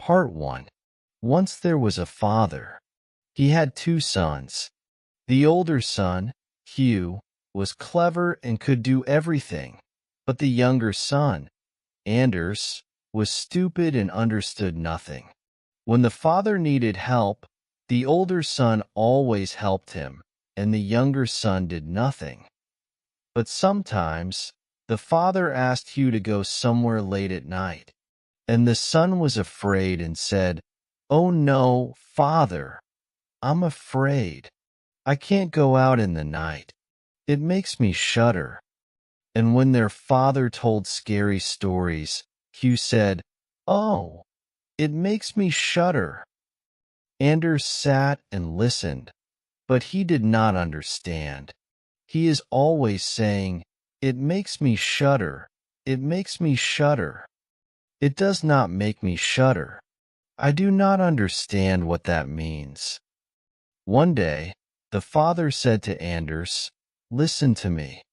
Part 1. Once there was a father. He had 2 sons. The older son, Hugh, was clever and could do everything, but the younger son, Anders, was stupid and understood nothing. When the father needed help, the older son always helped him, and the younger son did nothing. But sometimes, the father asked Hugh to go somewhere late at night, and the son was afraid and said, "Oh no, father, I'm afraid. I can't go out in the night. It makes me shudder." And when their father told scary stories, Hugh said, "Oh, it makes me shudder." Anders sat and listened, but he did not understand. He is always saying, "It makes me shudder. It makes me shudder." It does not make me shudder. I do not understand what that means. One day, the father said to Anders, "Listen to me.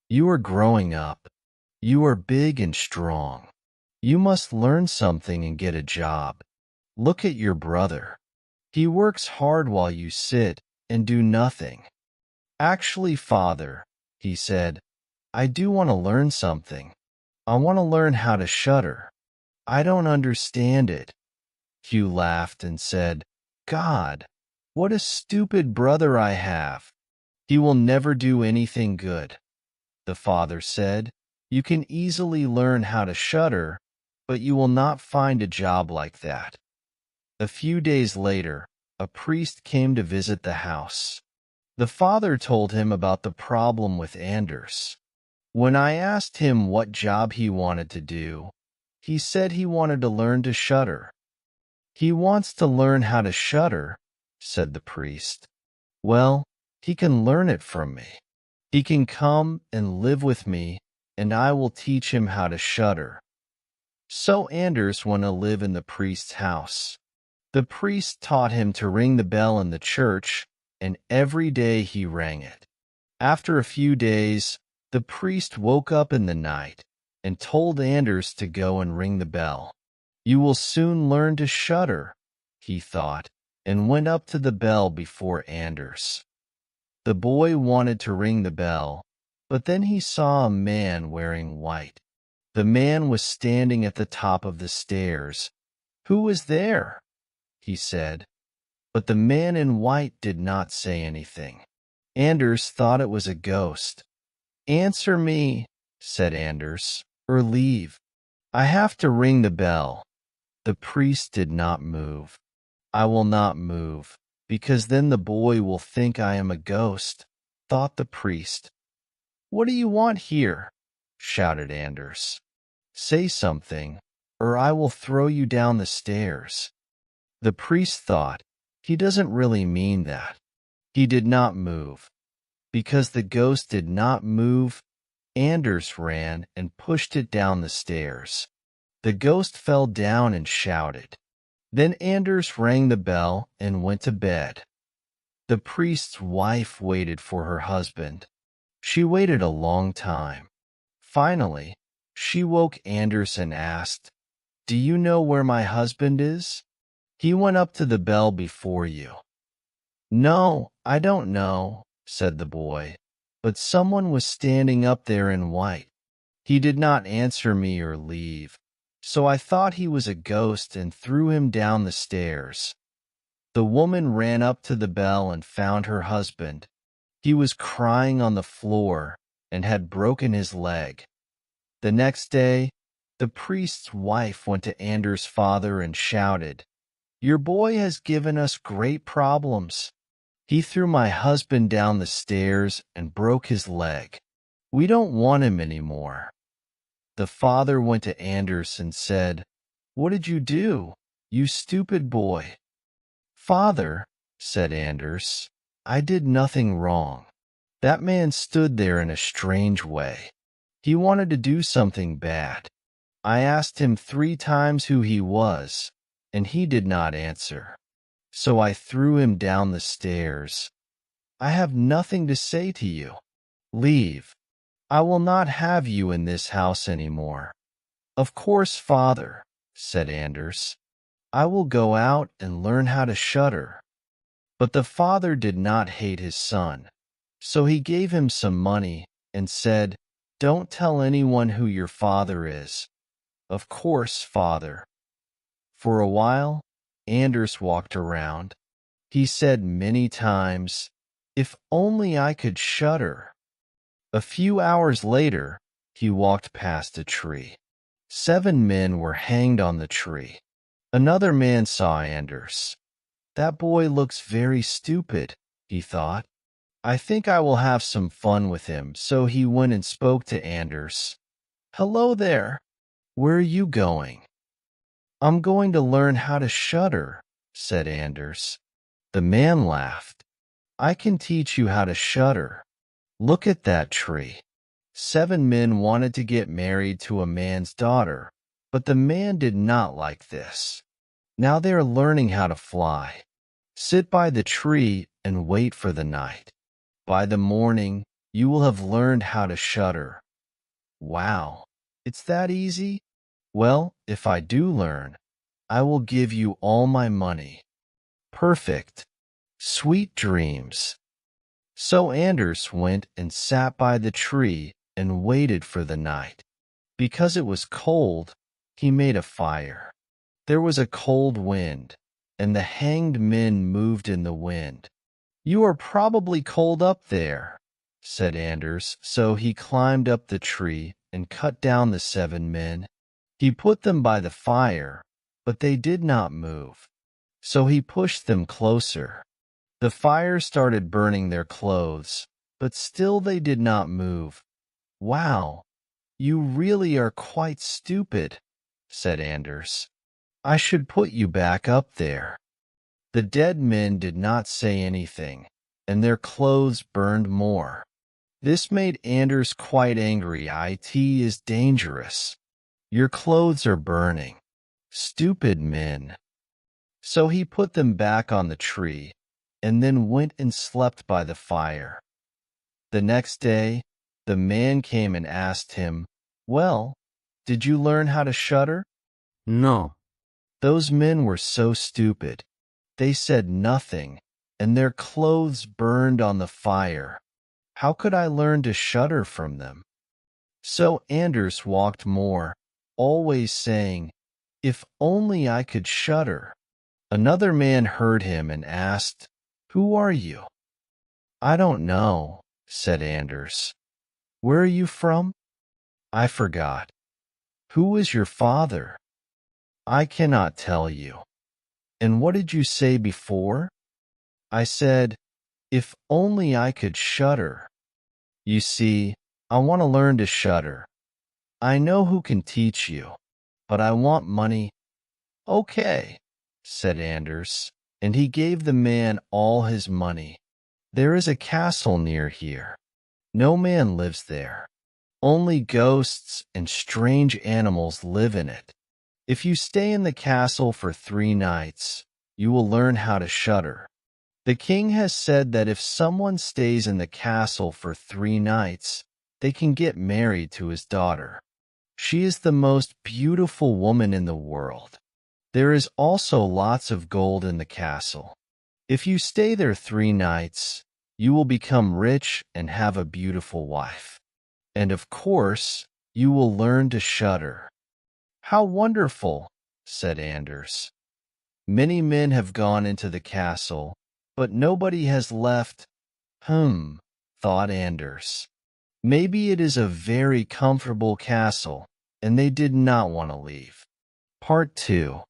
You are growing up. You are big and strong. You must learn something and get a job. Look at your brother. He works hard while you sit and do nothing." "Actually, father," he said, "I do want to learn something. I want to learn how to shudder. I don't understand it." Hugh laughed and said, "God, what a stupid brother I have. He will never do anything good." The father said, "You can easily learn how to shudder, but you will not find a job like that." A few days later, a priest came to visit the house. The father told him about the problem with Anders. When I asked him what job he wanted to do, he said he wanted to learn to shudder. "He wants to learn how to shudder," said the priest. "Well, he can learn it from me. He can come and live with me, and I will teach him how to shudder." So Anders went to live in the priest's house. The priest taught him to ring the bell in the church, and every day he rang it. After a few days, the priest woke up in the night and told Anders to go and ring the bell. "You will soon learn to shudder," he thought, and went up to the bell before Anders. The boy wanted to ring the bell, but then he saw a man wearing white. The man was standing at the top of the stairs. "Who is there?" he said. But the man in white did not say anything. Anders thought it was a ghost. "Answer me," said Anders, "or leave. I have to ring the bell." The priest did not move. "I will not move, because then the boy will think I am a ghost," thought the priest. "What do you want here?" shouted Anders. "Say something, or I will throw you down the stairs." The priest thought, he doesn't really mean that. He did not move. Because the ghost did not move, Anders ran and pushed it down the stairs. The ghost fell down and shouted. Then Anders rang the bell and went to bed. The priest's wife waited for her husband. She waited a long time. Finally, she woke Anders and asked, "Do you know where my husband is? He went up to the bell before you." "No, I don't know," said the boy, "but someone was standing up there in white. He did not answer me or leave, so I thought he was a ghost and threw him down the stairs." The woman ran up to the bell and found her husband. He was crying on the floor and had broken his leg. The next day, the priest's wife went to Anders' father and shouted, "Your boy has given us great problems. He threw my husband down the stairs and broke his leg. We don't want him anymore." The father went to Anders and said, "What did you do, you stupid boy?" "Father," said Anders, "I did nothing wrong. That man stood there in a strange way. He wanted to do something bad. I asked him 3 times who he was, and he did not answer. So I threw him down the stairs. I have nothing to say to you. Leave. I will not have you in this house anymore." "Of course, father," said Anders. I will go out and learn how to shudder." But the father did not hate his son, so he gave him some money and said, "Don't tell anyone who your father is." "Of course, father." For a while, Anders walked around. He said many times, "If only I could shudder." A few hours later, he walked past a tree. 7 men were hanged on the tree. Another man saw Anders. "That boy looks very stupid," he thought. "I think I will have some fun with him." So he went and spoke to Anders. "Hello there. Where are you going?" "I'm going to learn how to shudder," said Anders. The man laughed. "I can teach you how to shudder. Look at that tree." 7 men wanted to get married to a man's daughter, but the man did not like this. Now they are learning how to fly. Sit by the tree and wait for the night. By the morning, you will have learned how to shudder. Wow, it's that easy? Well, if I do learn, I will give you all my money. Perfect. Sweet dreams. So Anders went and sat by the tree and waited for the night. Because it was cold, he made a fire. There was a cold wind, and the hanged men moved in the wind. "You are probably cold up there," said Anders, so he climbed up the tree and cut down the 7 men. He put them by the fire, but they did not move. So he pushed them closer. The fire started burning their clothes, but still they did not move. "Wow, you really are quite stupid," said Anders. "I should put you back up there." The dead men did not say anything, and their clothes burned more. This made Anders quite angry. "It is dangerous. Your clothes are burning. Stupid men." So he put them back on the tree, and then went and slept by the fire. The next day, the man came and asked him, "Well, did you learn how to shudder?" No. Those men were so stupid. They said nothing, and their clothes burned on the fire. How could I learn to shudder from them? So Anders walked more, always saying, "If only I could shudder." Another man heard him and asked, "Who are you?" "I don't know," said Anders. "Where are you from?" "I forgot." "Who is your father?" "I cannot tell you." "And what did you say before?" "I said, if only I could shudder." "You see, I want to learn to shudder. I know who can teach you, but I want money." "Okay," said Anders, and he gave the man all his money. "There is a castle near here. No man lives there. Only ghosts and strange animals live in it. If you stay in the castle for 3 nights, you will learn how to shudder. The king has said that if someone stays in the castle for 3 nights, they can get married to his daughter. She is the most beautiful woman in the world. There is also lots of gold in the castle. If you stay there 3 nights, you will become rich and have a beautiful wife. And of course, you will learn to shudder." "How wonderful," said Anders. "Many men have gone into the castle, but nobody has left." Thought Anders. Maybe it is a very comfortable castle, and they did not want to leave. Part 2.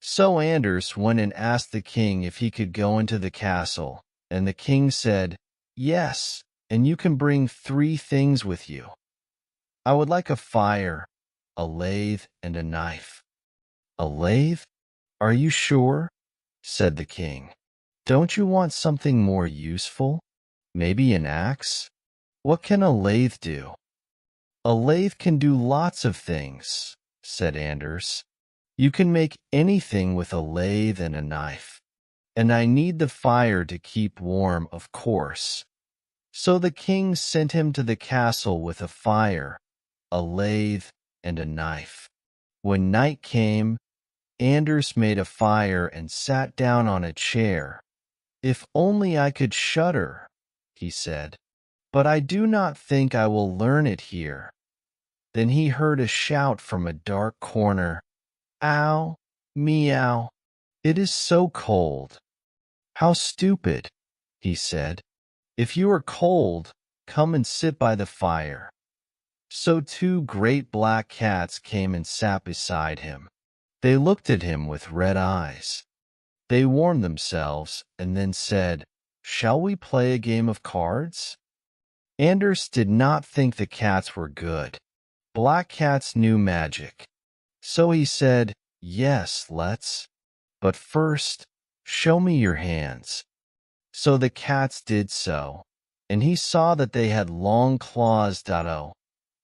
So Anders went and asked the king if he could go into the castle, and the king said, "Yes, and you can bring 3 things with you. I would like a fire, a lathe, and a knife." "A lathe? Are you sure?" said the king. "Don't you want something more useful? Maybe an axe? What can a lathe do?" "A lathe can do lots of things," said Anders. "You can make anything with a lathe and a knife. And I need the fire to keep warm, of course." So the king sent him to the castle with a fire, a lathe, and a knife. When night came, Anders made a fire and sat down on a chair. "If only I could shudder," he said, "but I do not think I will learn it here." Then he heard a shout from a dark corner. "Ow, meow, it is so cold." "How stupid," he said. "If you are cold, come and sit by the fire." So two great black cats came and sat beside him. They looked at him with red eyes. They warmed themselves and then said, "Shall we play a game of cards?" Anders did not think the cats were good. Black cats knew magic. So he said, "Yes, let's. But first, show me your hands." So the cats did so, and he saw that they had long claws. "Oh,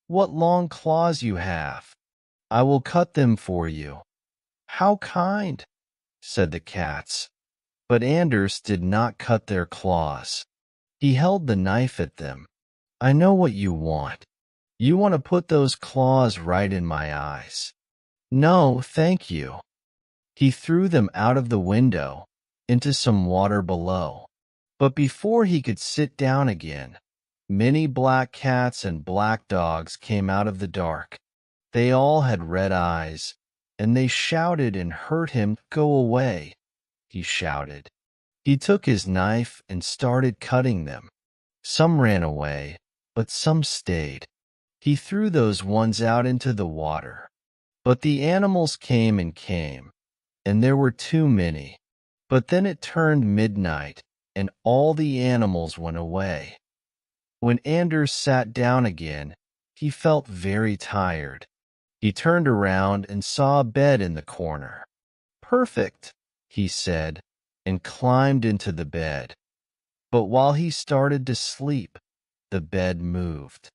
what long claws you have! I will cut them for you." "How kind," said the cats. But Anders did not cut their claws. He held the knife at them. "I know what you want. You want to put those claws right in my eyes." "No, thank you." He threw them out of the window into some water below. But before he could sit down again, many black cats and black dogs came out of the dark. They all had red eyes, and they shouted and hurt him. "Go away," he shouted. He took his knife and started cutting them. Some ran away, but some stayed. He threw those ones out into the water. But the animals came and came, and there were too many. But then it turned midnight, and all the animals went away. When Anders sat down again, he felt very tired. He turned around and saw a bed in the corner. "Perfect," he said, and climbed into the bed. But while he started to sleep, the bed moved.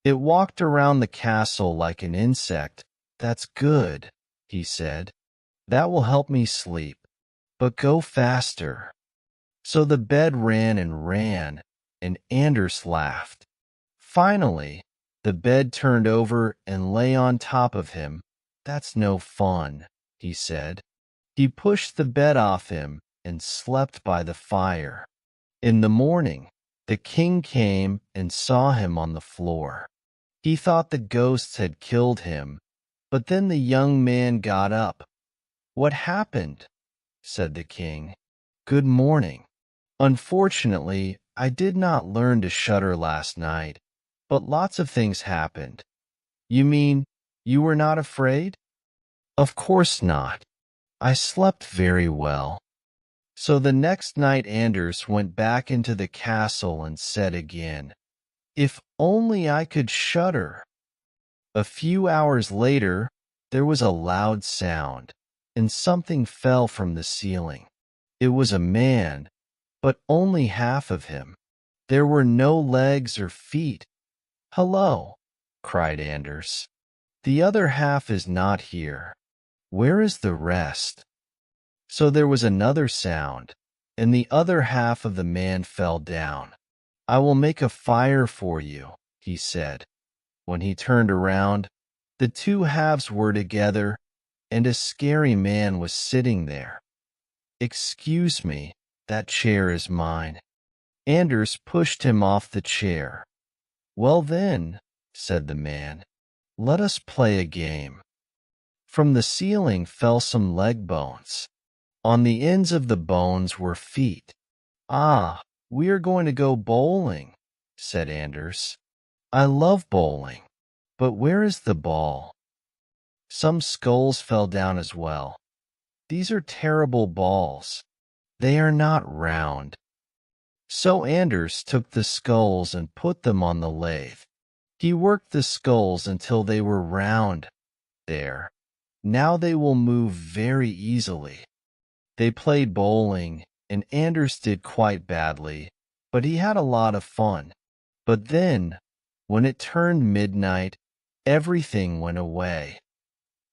It walked around the castle like an insect. "That's good," he said. "That will help me sleep. But go faster." So the bed ran and ran, and Anders laughed. Finally, the bed turned over and lay on top of him. "That's no fun," he said. He pushed the bed off him and slept by the fire. In the morning, the king came and saw him on the floor. He thought the ghosts had killed him, but then the young man got up. "What happened?" said the king. "Good morning. Unfortunately, I did not learn to shudder last night, but lots of things happened." "You mean you were not afraid?" "Of course not. I slept very well." So the next night Anders went back into the castle and said again, "If only I could shudder." A few hours later, there was a loud sound, and something fell from the ceiling. It was a man, but only half of him. There were no legs or feet. "Hello," cried Anders. "The other half is not here. Where is the rest?" So there was another sound, and the other half of the man fell down. "I will make a fire for you," he said. When he turned around, the two halves were together, and a scary man was sitting there. "Excuse me, that chair is mine." Anders pushed him off the chair. "Well then," said the man, "let us play a game." From the ceiling fell some leg bones. On the ends of the bones were feet. "Ah, we are going to go bowling," said Anders. "I love bowling. But where is the ball?" Some skulls fell down as well. "These are terrible balls. They are not round." So Anders took the skulls and put them on the lathe. He worked the skulls until they were round. There. Now they will move very easily. They played bowling, and Anders did quite badly, but he had a lot of fun. But then, when it turned midnight, everything went away.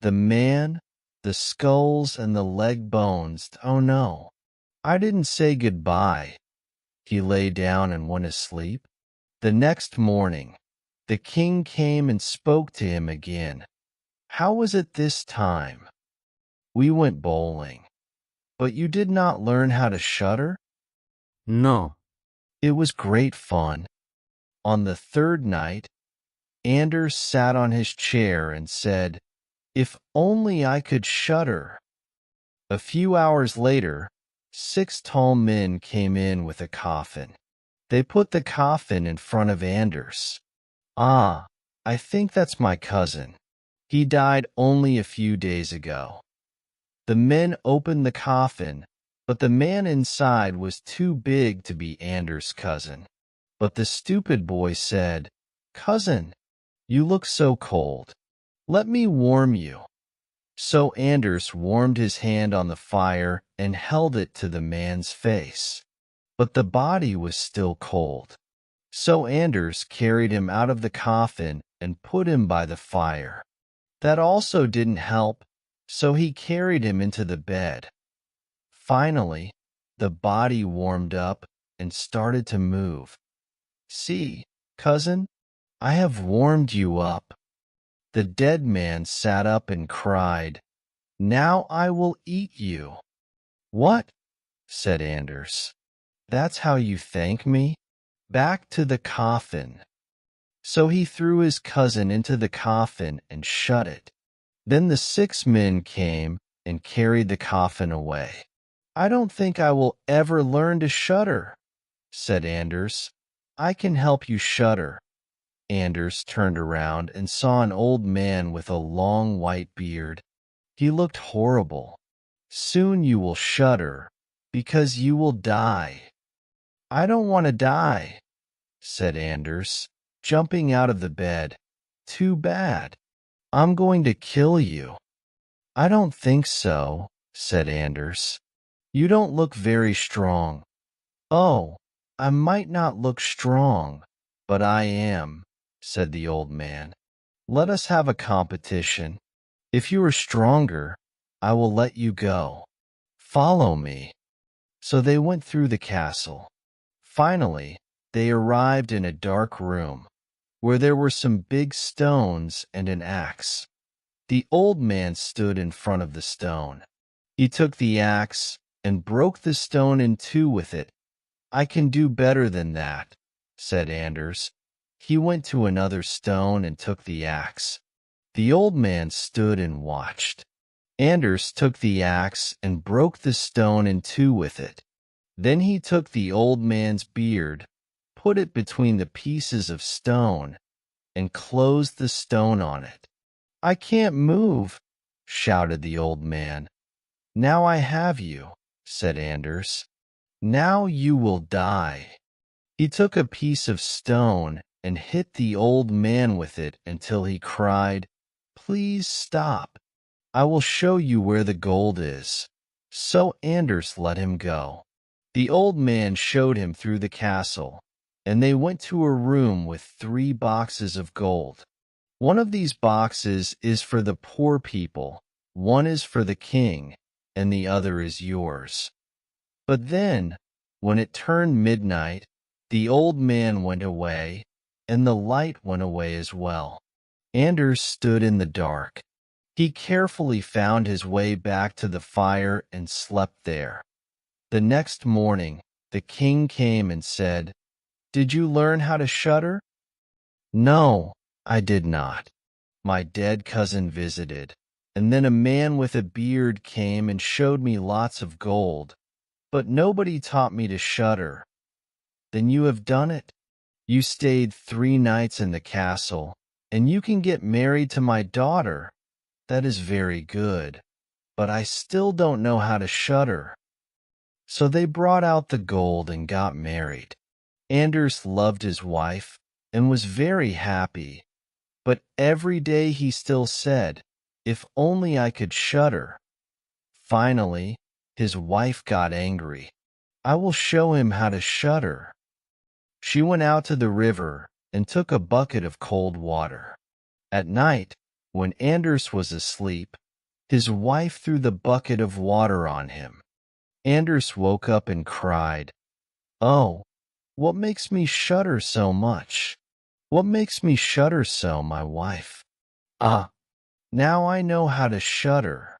The man, the skulls, and the leg bones. "Oh no, I didn't say goodbye." He lay down and went asleep. The next morning, the king came and spoke to him again. "How was it this time?" We went bowling. But you did not learn how to shudder? No. It was great fun. On the third night, Anders sat on his chair and said, "If only I could shudder." A few hours later, 6 tall men came in with a coffin. They put the coffin in front of Anders. "Ah, I think that's my cousin. He died only a few days ago." The men opened the coffin, but the man inside was too big to be Anders' cousin. But the stupid boy said, "Cousin, you look so cold. Let me warm you." So Anders warmed his hand on the fire and held it to the man's face. But the body was still cold. So Anders carried him out of the coffin and put him by the fire. That also didn't help, so he carried him into the bed. Finally, the body warmed up and started to move. "See, cousin, I have warmed you up." The dead man sat up and cried, "Now I will eat you." "What?" said Anders. "That's how you thank me? Back to the coffin." So he threw his cousin into the coffin and shut it. Then the 6 men came and carried the coffin away. "I don't think I will ever learn to shudder," said Anders. "I can help you shudder." Anders turned around and saw an old man with a long white beard. He looked horrible. "Soon you will shudder, because you will die." "I don't want to die," said Anders, jumping out of the bed. "Too bad. I'm going to kill you." "I don't think so," said Anders. "You don't look very strong." "Oh, I might not look strong, but I am," said the old man. "Let us have a competition. If you are stronger, I will let you go. Follow me." So they went through the castle. Finally, they arrived in a dark room, where there were some big stones and an axe. The old man stood in front of the stone. He took the axe and broke the stone in two with it. "I can do better than that," said Anders. He went to another stone and took the axe. The old man stood and watched. Anders took the axe and broke the stone in two with it. Then he took the old man's beard, put it between the pieces of stone, and closed the stone on it. "I can't move," shouted the old man. "Now I have you," said Anders. "Now you will die." He took a piece of stone and hit the old man with it until he cried, "Please stop. I will show you where the gold is." So Anders let him go. The old man showed him through the castle, and they went to a room with 3 boxes of gold. "One of these boxes is for the poor people, one is for the king, and the other is yours." But then, when it turned midnight, the old man went away, and the light went away as well. Anders stood in the dark. He carefully found his way back to the fire and slept there. The next morning, the king came and said, "Did you learn how to shudder?" "No, I did not. My dead cousin visited, and then a man with a beard came and showed me lots of gold, but nobody taught me to shudder." "Then you have done it. You stayed 3 nights in the castle, and you can get married to my daughter. That is very good, but I still don't know how to shudder." So they brought out the gold and got married. Anders loved his wife and was very happy, but every day he still said, "If only I could shudder." Finally, his wife got angry. "I will show him how to shudder." She went out to the river and took a bucket of cold water. At night, when Anders was asleep, his wife threw the bucket of water on him. Anders woke up and cried, "Oh, what makes me shudder so much? What makes me shudder so, my wife? Ah, now I know how to shudder."